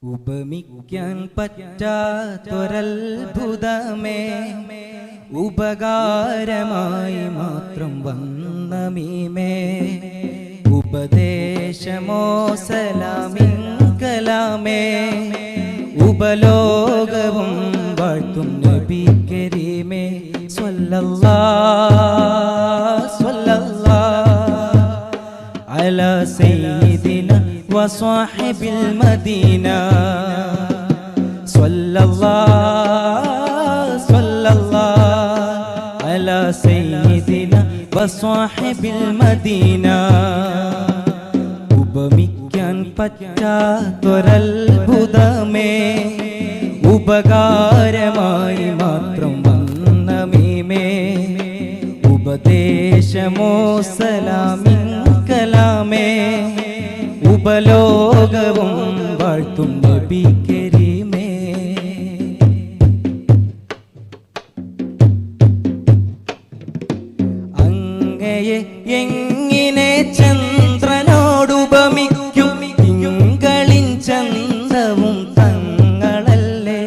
ഉപമിക്കാൻ പറ്റാത്തൊരത്ഭുതമേ ഉപകാരമായി മാത്രം വന്ന മീമേ ഉപദേശമോ സലാമിൻ കലാമേ ഉപലോകവും വാഴ്ത്തും നബി കരീമേ സ്വല്ലല്ലാഹ് സ്വല്ലല്ലാഹ് അലാ സയ്യിദിന വസ്വാഹിബിൽ മദീന സ്വല്ലല്ലാഹ് സ്വല്ലല്ലാഹ് അലാ സയ്യിദിന വസ്വാഹിബിൽ മദീന ഉപമിക്കാൻ പറ്റാത്തൊരത്ഭുതമേ ഉപകാരമായി മാത്രം വന്ന മീമേ ഉപദേശമോ സലാമിൻ കലാമേ ഉപലോകവും വാഴ്ത്തും നബി കരീമേ അങ്ങയെ എങ്ങനെ ചന്ദ്രനോടുപമിക്കും തിങ്കളിൻ ചന്തവും തങ്ങളല്ലേ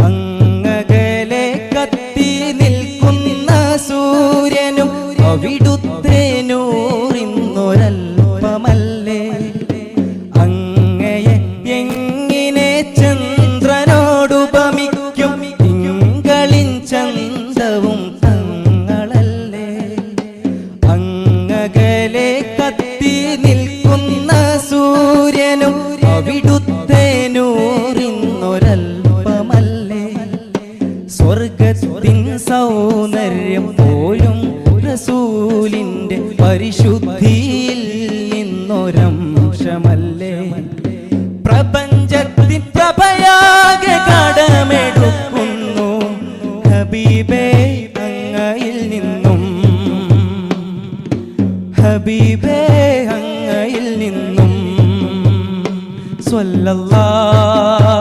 അങ്ങകലെ കത്തി നിൽക്കുന്ന സൂര്യനും അവിടുത്തെ നൂറിന്നൊരൽപ്പമല്ലേ അങ്ങയെ എങ്ങനെ ചന്ദ്രനോടുപമിക്കും തിങ്കളിൻ ചന്തവും തങ്ങളല്ലേ അങ്ങകലെ കത്തി നിൽക്കുന്ന സൂര്യനും അവിടുത്തെ നൂറിന്നൊരൽപ്പമല്ലേ സ്വർഗത്തിൻ സൗന്ദര്യം പോലും റസൂലിന്റെ പരിശുദ്ധിയിൽ നിന്നൊരംശമല്ലേ പ്രപഞ്ചത്തിൻ പ്രഭയാകെ കടമെടുക്കുന്നു ഹബീബേ അങ്ങയിൽ നിന്നും ഹബീബേ അങ്ങയിൽ നിന്നും സ്വല്ലല്ലാഹ്